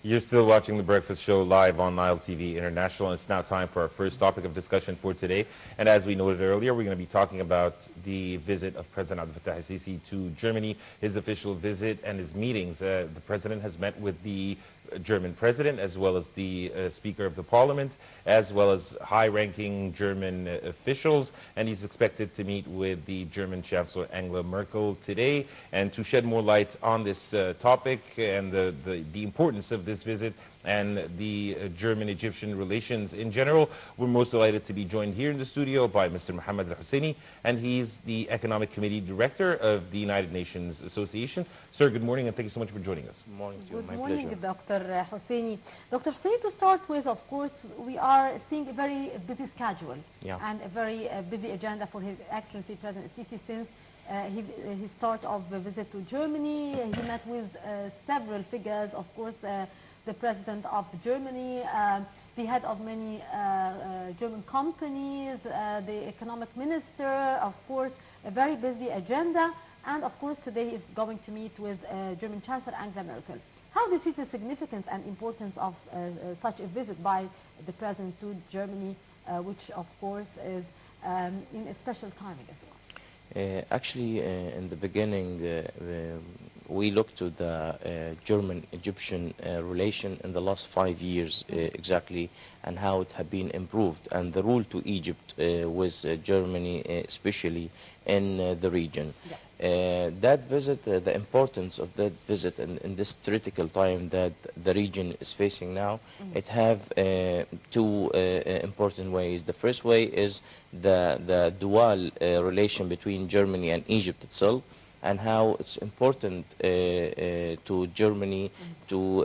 You're still watching The Breakfast Show live on Nile TV International. It's now time for our first topic of discussion for today. And as we noted earlier, we're going to be talking about the visit of President Abdel Fattah al-Sisi to Germany, his official visit and his meetings. The president has met with the German president, as well as the Speaker of the Parliament, as well as high-ranking German officials, and he's expected to meet with the German Chancellor Angela Merkel today. And to shed more light on this topic and the importance of this visit and the German-Egyptian relations in general, we're most delighted to be joined here in the studio by Mr. محمد الحسيني, and he's the Economic Committee Director of the United Nations Association. Sir, good morning, and thank you so much for joining us. Good morning to you. Good My morning, pleasure. Dr. Husseini. Dr. Husseini, to start with, of course, we are seeing a very busy schedule and a very busy agenda for His Excellency President Sisi since his start of the visit to Germany. He met with several figures, of course, the President of Germany, the head of many German companies, the economic minister, of course, a very busy agenda. And of course, today he is going to meet with German Chancellor Angela Merkel. How do you see the significance and importance of such a visit by the President to Germany, which of course is in a special timing as well? Actually, in the beginning, we looked to the German-Egyptian relation in the last 5 years exactly, and how it had been improved, and the role to Egypt with Germany, especially in the region. Yeah. That visit, the importance of that visit in this critical time that the region is facing now, it have two important ways. The first way is the dual relation between Germany and Egypt itself, and how it's important to Germany to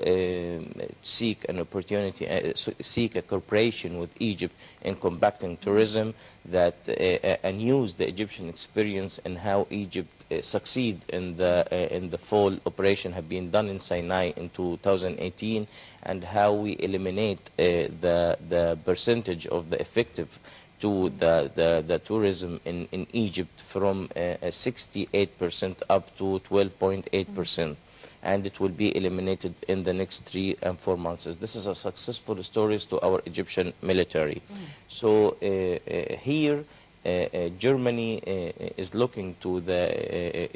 seek an opportunity, seek a cooperation with Egypt in combating terrorism, and use the Egyptian experience and how Egypt succeed in the fall operation have been done in Sinai in 2018, and how we eliminate the percentage of the effective to the tourism in Egypt from 68% up to 12.8%, and it will be eliminated in the next 3 and 4 months. This is a successful story to our Egyptian military. So here Germany is looking to the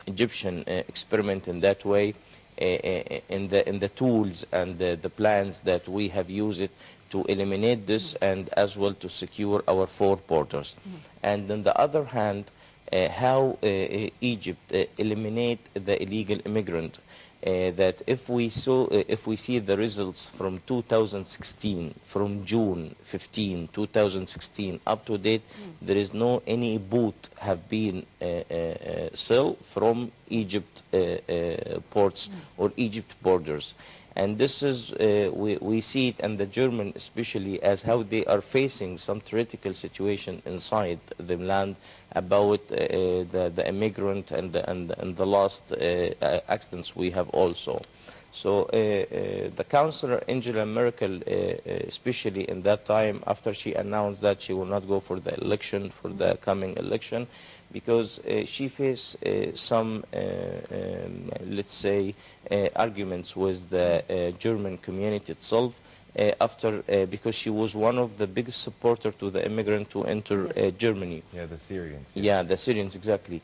Egyptian experiment in that way, in the tools and the plans that we have used to eliminate this, and as well to secure our 4 borders. And on the other hand, how Egypt eliminate the illegal immigrant. That if we see the results from 2016, from June 15, 2016 up to date, there is no any boat have been sailed from Egypt ports or Egypt borders. And this is, we see it, and the German especially, as how they are facing some theoretical situation inside the land about the immigrant and the last accidents we have also. So the Chancellor Angela Merkel, especially in that time, after she announced that she will not go for the election, for the coming election, because she faced some, let's say, arguments with the German community itself, because she was one of the biggest supporters to the immigrant to enter Germany. Yeah, the Syrians. Yeah, the Syrians, exactly.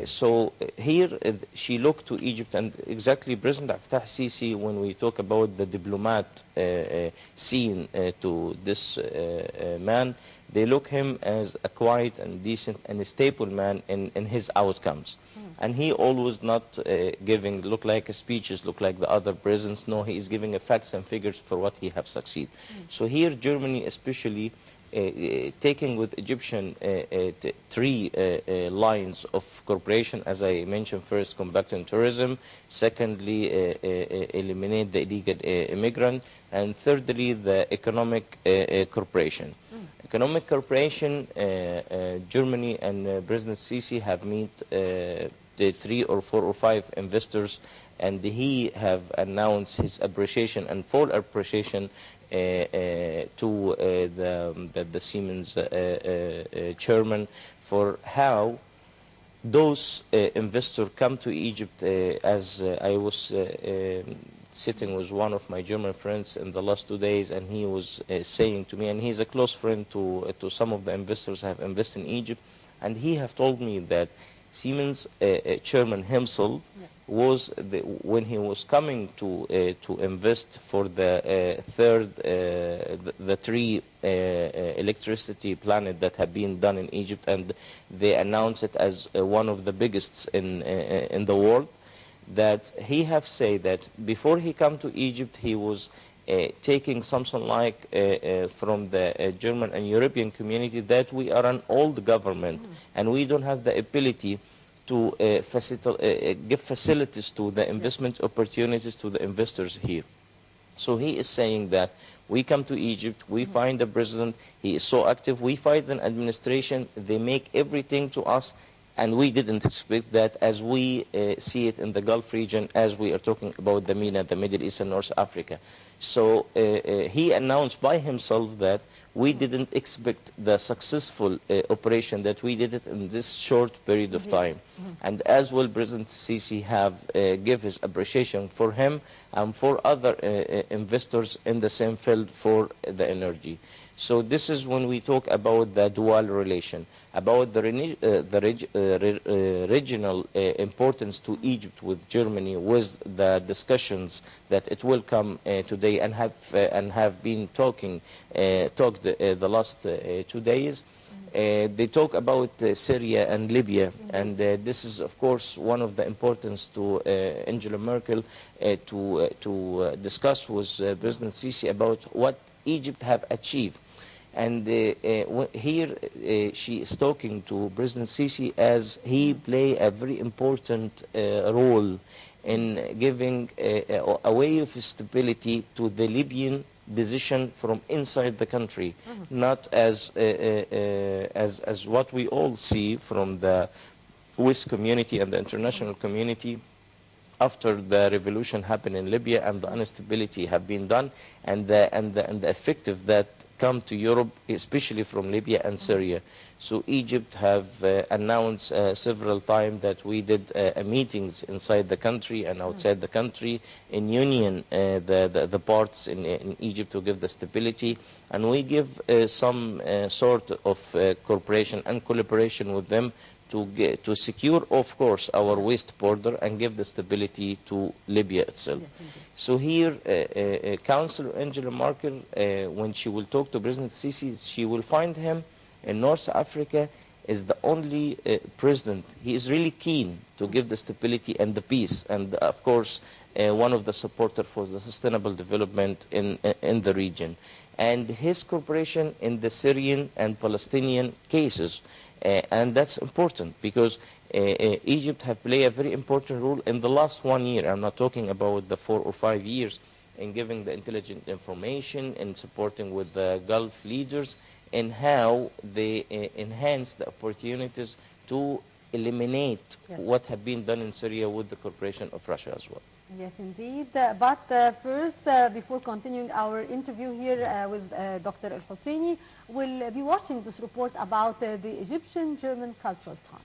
So here she looked to Egypt, and exactly President Abdel Fattah al-Sisi, when we talk about the diplomat scene to this man, they look him as a quiet and decent and a stable man in his outcomes. And he always not look like speeches, look like the other presidents. No, he is giving facts and figures for what he have succeeded. So here Germany especially taking with Egyptian 3 lines of cooperation, as I mentioned. First, combating terrorism. Secondly, eliminate the illegal immigrant. And thirdly, the economic cooperation. Economic cooperation, Germany and President Sisi have met the 3 or 4 or 5 investors, and he have announced his appreciation and full appreciation to the Siemens chairman for how those investors come to Egypt, as I was sitting with one of my German friends in the last 2 days, and he was saying to me, and he's a close friend to some of the investors who have invested in Egypt, and he have told me that Siemens chairman himself was when he was coming to invest for the three electricity planet that have been done in Egypt, and they announced it as one of the biggest in the world. That he have said that before he come to Egypt, he was taking something like from the German and European community that we are an old government and we don't have the ability to give facilities to the investment opportunities to the investors here. So he is saying that we come to Egypt, we find the president, he is so active, we find an administration, they make everything to us, and we didn't expect that as we see it in the Gulf region, as we are talking about the MENA, the Middle East and North Africa. So he announced by himself that we didn't expect the successful operation that we did it in this short period of time. And as well, President Sisi have give his appreciation for him and for other investors in the same field for the energy. So this is when we talk about the dual relation, about the regional importance to Egypt with Germany, with the discussions that it will come today and have been talked the last 2 days. They talk about Syria and Libya, and this is of course one of the importance to Angela Merkel to discuss with President Sisi about what Egypt have achieved. And here she is talking to President Sisi as he play a very important role in giving a way of stability to the Libyan decision from inside the country, not as what we all see from the West community and the international community after the revolution happened in Libya and the instability have been done, and the effective that come to Europe, especially from Libya and Syria. So Egypt have announced several times that we did meetings inside the country and outside the country in union the parts in Egypt to give the stability, and we give some sort of cooperation and collaboration with them to secure, of course, our west border and give the stability to Libya itself. Yes, so here, Councillor Angela Merkel, when she will talk to President Sisi, she will find him in North Africa is the only president. He is really keen to give the stability and the peace, and of course, one of the supporters for the sustainable development in the region. And his cooperation in the Syrian and Palestinian cases. And that's important because Egypt have played a very important role in the last 1 year. I'm not talking about the 4 or 5 years in giving the intelligent information and supporting with the Gulf leaders and how they enhance the opportunities to eliminate what have been done in Syria with the cooperation of Russia as well. Yes, indeed. But first, before continuing our interview here with Dr. Al-Husseini, we'll be watching this report about the Egyptian-German cultural ties.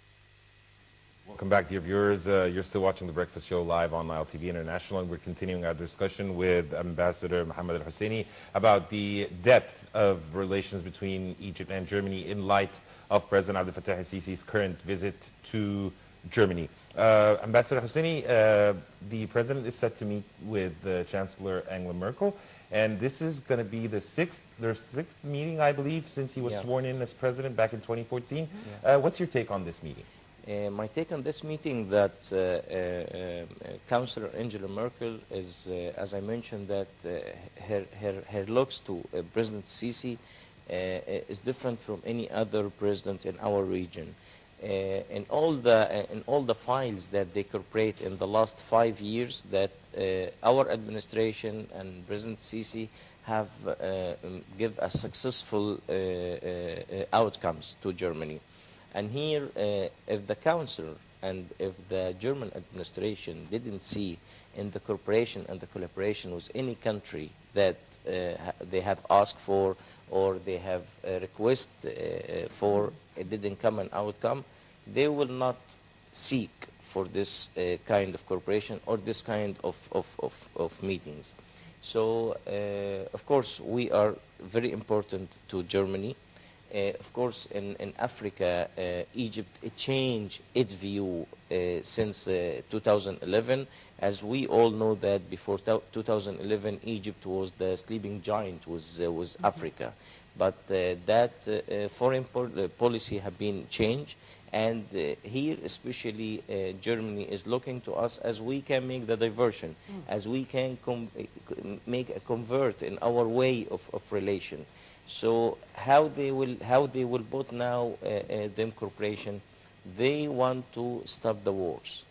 Welcome back, dear viewers. You're still watching The Breakfast Show live on Nile TV International, and we're continuing our discussion with Ambassador محمد الحسيني about the depth of relations between Egypt and Germany in light of President Abdel Fattah al-Sisi's current visit to Germany. Ambassador Husseini, the president is set to meet with Chancellor Angela Merkel, and this is going to be their sixth meeting, I believe, since he was sworn in as president back in 2014. What's your take on this meeting? My take on this meeting that Councillor Angela Merkel is, as I mentioned, that her looks to President Sisi is different from any other president in our region. In all the files that they cooperate in the last 5 years, that our administration and President Sisi have give a successful outcomes to Germany. And here, if the Council and if the German administration didn't see in the cooperation and the collaboration with any country that they have asked for or they have request for, it didn't come an outcome, they will not seek for this kind of cooperation or this kind of meetings. So, of course, we are very important to Germany. Of course, in Africa, Egypt changed its view since 2011. As we all know that before 2011, Egypt was the sleeping giant, was Africa. But that foreign policy have been changed. And here, especially, Germany is looking to us as we can make the diversion, as we can make a convert in our way of relation. So how they will put now them cooperation, they want to stop the wars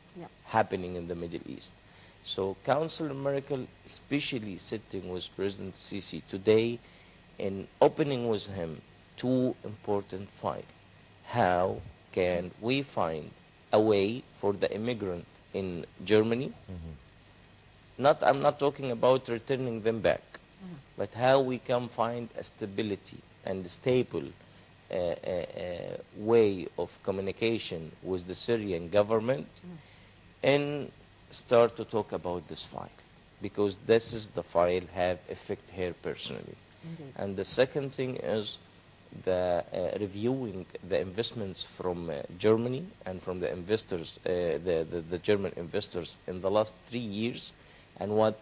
happening in the Middle East. So Councilor Merkel, especially sitting with President Sisi today, and opening with him two important files. How can we find a way for the immigrant in Germany? I'm not talking about returning them back, but how we can find a stability and a stable way of communication with the Syrian government and start to talk about this file, because this is the file have affect her personally. Indeed. And the second thing is the reviewing the investments from Germany and from the investors, the German investors in the last 3 years, and what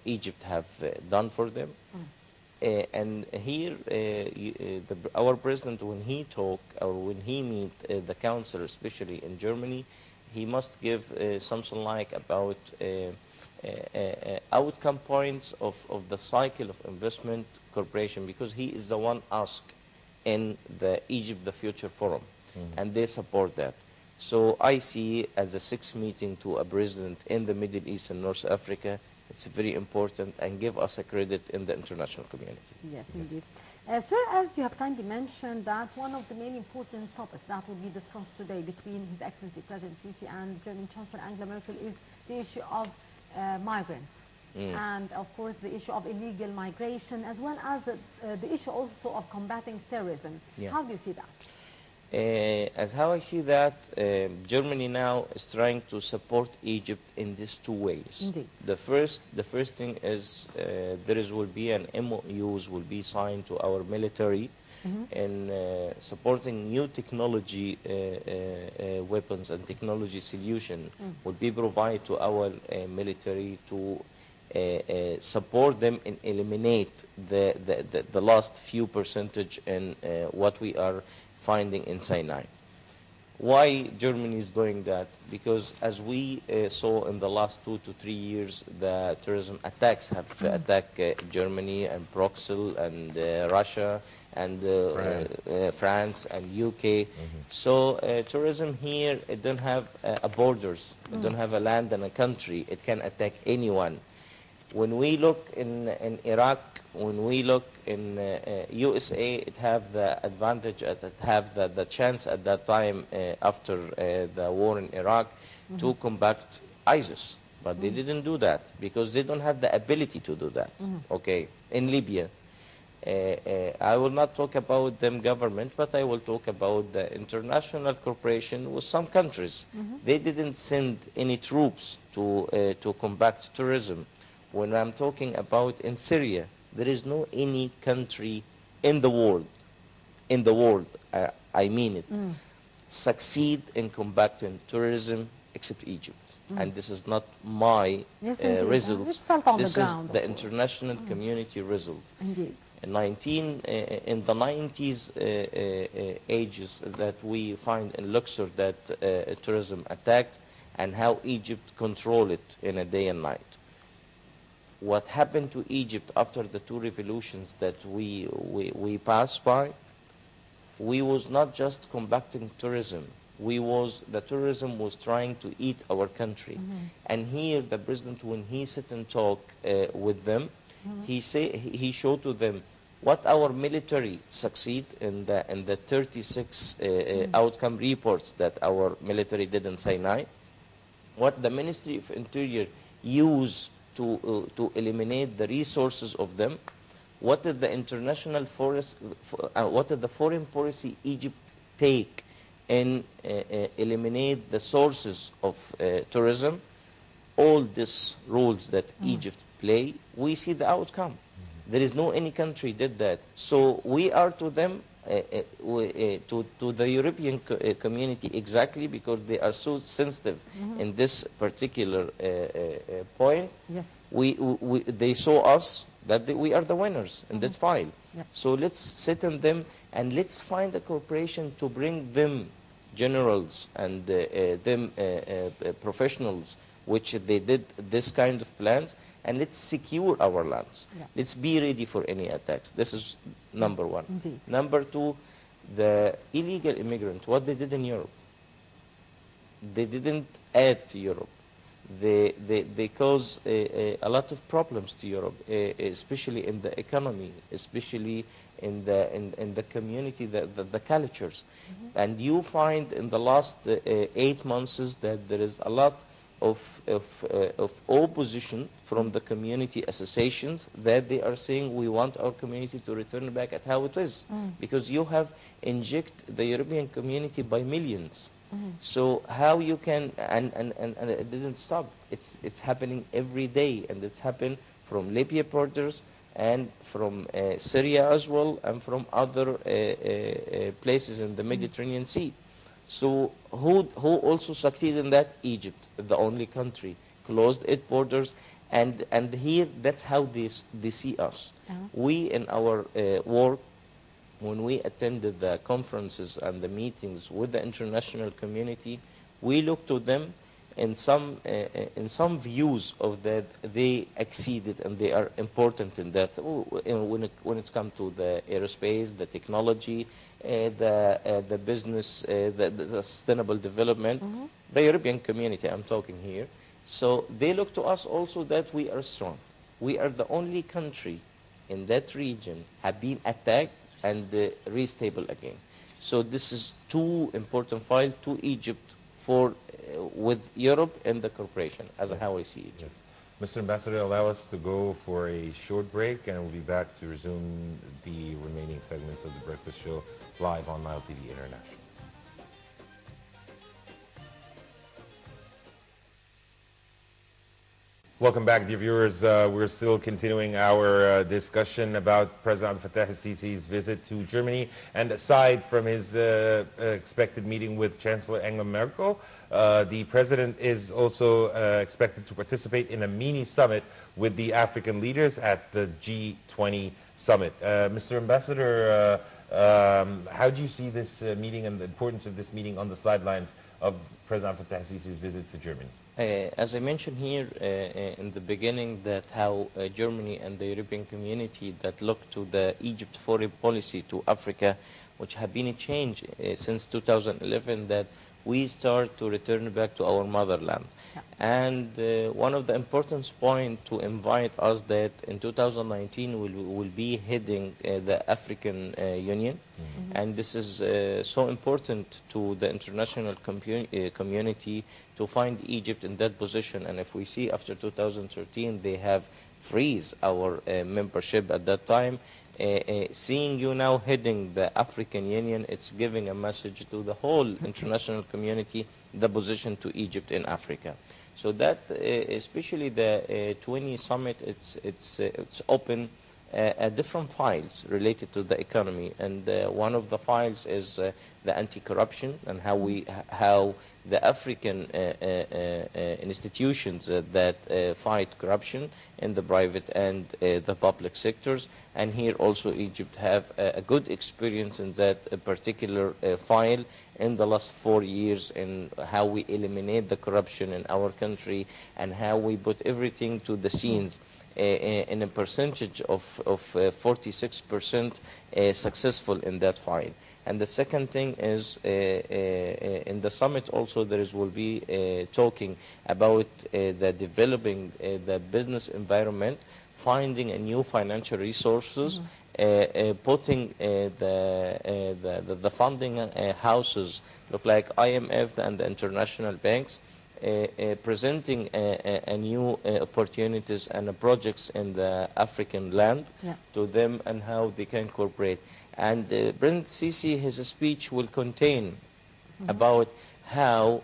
Egypt have done for them. And here, our president, when he talk or when he meet the council, especially in Germany, he must give something like about outcome points of the cycle of investment corporation, because he is the one asked in the Egypt the Future Forum, and they support that. So I see as a sixth meeting to a president in the Middle East and North Africa, it's very important and give us a credit in the international community. Yes, indeed. Sir, as you have kindly mentioned that one of the main important topics that will be discussed today between His Excellency President Sisi and German Chancellor Angela Merkel is the issue of migrants. And of course the issue of illegal migration, as well as the issue also of combating terrorism. How do you see that? As how I see that, Germany now is trying to support Egypt in these two ways. Indeed. The first thing is will be an MOUs will be signed to our military in supporting new technology weapons and technology solution will be provided to our military to support them and eliminate the last few percentage in what we are finding in Sinai. Why Germany is doing that? Because as we saw in the last 2 to 3 years, the terrorism attacks have attacked Germany and Brussels and Russia and France and UK. So terrorism here, it don't have borders, it don't have a land and a country, it can attack anyone. When we look in Iraq, when we look in USA, it have the advantage, it have the chance at that time after the war in Iraq to combat ISIS. But they didn't do that because they don't have the ability to do that. Okay, in Libya, I will not talk about them government, but I will talk about the international cooperation with some countries. They didn't send any troops to combat terrorism. When I'm talking about in Syria, there is no any country in the world, I mean it, succeed in combating terrorism except Egypt. And this is not my results. This is the international community result. Indeed. In the 90s ages that we find in Luxor that terrorism attacked and how Egypt controlled it in a day and night. What happened to Egypt after the two revolutions that we passed by, we was not just combating terrorism. The terrorism was trying to eat our country. And here the president, when he sit and talk with them, he showed to them what our military succeed in the 36 outcome reports that our military did in Sinai, what the Ministry of Interior used to eliminate the resources of them, what did the international forest, what did the foreign policy Egypt take and eliminate the sources of tourism, all these roles that Egypt play, we see the outcome. There is no any country did that. So we are to them, to the European community exactly because they are so sensitive in this particular point. Yes. They saw us that we are the winners in that file. Yep. So let's sit on them and let's find a cooperation to bring them generals and them professionals which they did this kind of plans, and let's secure our lands. Yeah. Let's be ready for any attacks. This is number one. Indeed. Number two, the illegal immigrant, what they did in Europe. They didn't add to Europe. They cause a lot of problems to Europe, especially in the economy, especially in the community, the cultures. And you find in the last 8 months that there is a lot of opposition from the community associations that they are saying we want our community to return back at how it is, because you have inject the European community by millions. So how you can, and it didn't stop. It's happening every day, and it's happened from Libya borders and from Syria as well, and from other places in the Mediterranean Sea. So who also succeeded in that? Egypt, the only country, closed its borders, and here that's how they see us. We in our work, when we attended the conferences and the meetings with the international community, we look to them in some views of that they exceeded and they are important in that. When it's come to the aerospace, the technology, the business, the sustainable development, the European community I'm talking here. So they look to us also that we are strong. We are the only country in that region have been attacked and restable again. So this is two important files to Egypt for with Europe and the cooperation, as how I see it. Yes. Mr. Ambassador, allow us to go for a short break, and we'll be back to resume the remaining segments of the breakfast show live on Nile TV International. Welcome back, dear viewers. We're still continuing our discussion about President Abdel Fattah al-Sisi's visit to Germany. And aside from his expected meeting with Chancellor Angela Merkel, the president is also expected to participate in a mini summit with the African leaders at the G20 summit. Mr. Ambassador, how do you see this meeting and the importance of this meeting on the sidelines of President Abdel Fattah al-Sisi's visit to Germany? As I mentioned here in the beginning, that how Germany and the European community that look to the Egypt foreign policy to Africa, which have been a change since 2011, that we start to return back to our motherland. Yeah. And one of the important points to invite us that in 2019 we'll be heading the African Union. And this is so important to the international community to find Egypt in that position. And if we see after 2013 they have freeze our membership at that time, seeing you now heading the African Union, it's giving a message to the whole international community, the position to Egypt in Africa. So that, especially the 20 summit, it's open different files related to the economy, and one of the files is the anti-corruption and how the African institutions that fight corruption in the private and the public sectors. And here also Egypt have a good experience in that particular file in the last 4 years, in how we eliminate the corruption in our country and how we put everything to the scenes in a percentage of 46% successful in that file. And the second thing is in the summit also will be talking about the developing the business environment, finding a new financial resources, putting the funding houses, look like IMF and the international banks, presenting a new opportunities and projects in the African land to them and how they can cooperate. And President Sisi, his speech will contain about how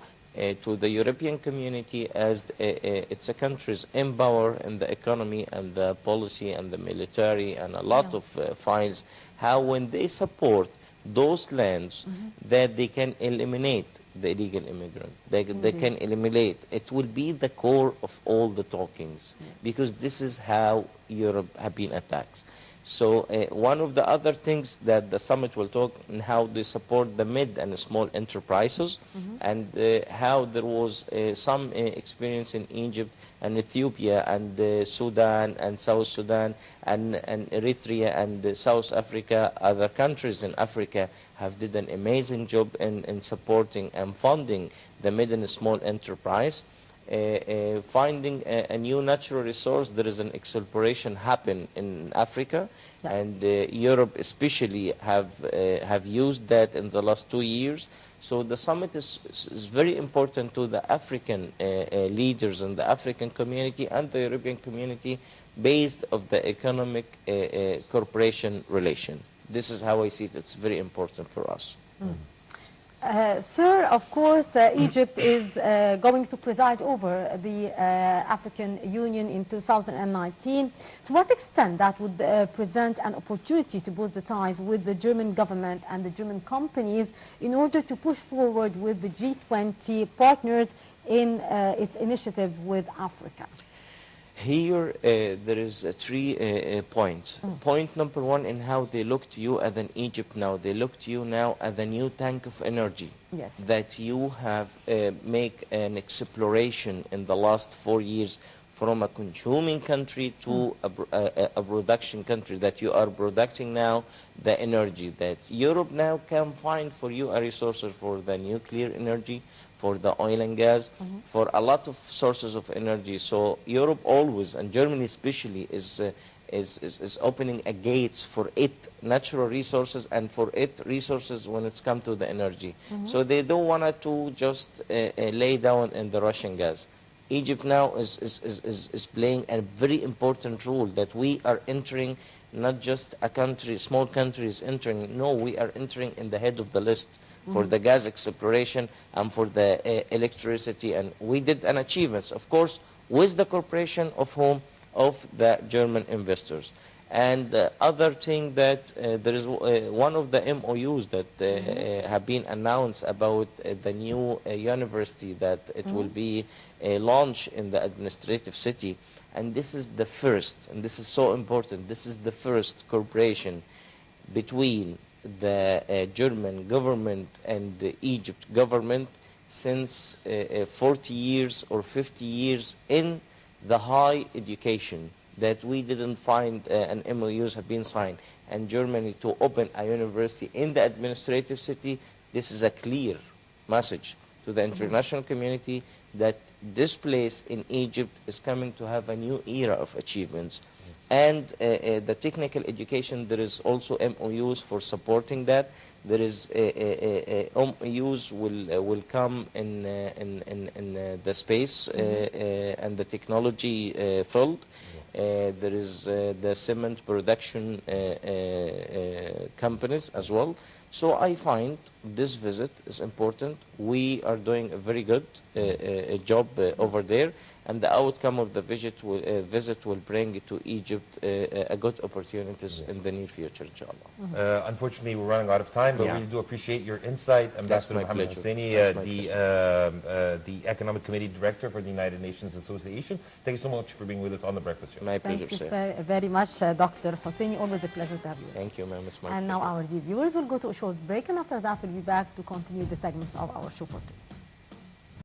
to the European community as its countries empower in the economy and the policy and the military and a lot of files, how when they support those lands that they can eliminate the illegal immigrant, they can eliminate, it will be the core of all the talkings, because this is how Europe have been attacked. So one of the other things that the summit will talk on how they support the mid and small enterprises, and how there was some experience in Egypt and Ethiopia and Sudan and South Sudan and Eritrea and South Africa. Other countries in Africa have did an amazing job in supporting and funding the mid and small enterprise. Finding a new natural resource, there is an exploration happen in Africa, and Europe especially have used that in the last 2 years. So the summit is very important to the African leaders and the African community and the European community based of the economic cooperation relation. This is how I see it. It's very important for us. Sir, of course, Egypt is going to preside over the African Union in 2019. To what extent that would present an opportunity to boost the ties with the German government and the German companies in order to push forward with the G20 partners in its initiative with Africa? Here, there is 3 points. Point number 1 in how they look to you as an Egypt now. They look to you now as a new tank of energy. Yes. That you have make an exploration in the last 4 years from a consuming country to a production country, that you are producing now the energy that Europe now can find for you a resource for the nuclear energy, for the oil and gas, for a lot of sources of energy. So Europe always, and Germany especially, is opening a gates for it natural resources and for it resources when it's come to the energy. So they don't want to just lay down in the Russian gas. Egypt now is playing a very important role, that we are entering not just a country, small country is entering, no, we are entering in the head of the list for the gas exploration and for the electricity, and we did an achievements, of course, with the cooperation of whom? Of the German investors. And other thing that there is one of the MOUs that have been announced about the new university that it will be launched in the administrative city, and this is the first, and this is so important, this is the first cooperation between the German government and the Egypt government since 40 years or 50 years in the high education, that we didn't find an MOUs have been signed, and Germany to open a university in the administrative city. This is a clear message to the international community that this place in Egypt is coming to have a new era of achievements. And the technical education, there is also MOUs for supporting that. There is MOUs will come in the space and the technology field. There is the cement production companies as well. So I find this visit is important. We are doing a very good job over there, and the outcome of the visit will bring to Egypt a good opportunities in the near future, inshallah. Unfortunately, we're running out of time, but we do appreciate your insight, Ambassador محمد الحسيني, the Economic Committee Director for the United Nations Association. Thank you so much for being with us on The Breakfast Show. My pleasure, sir. sir. Thank you very much, Dr. Husseini. Always a pleasure to have you. Thank you, ma'am. It's my And pleasure. now our dear viewers will go to a short break, and after that we'll be back to continue the segments of our show for today.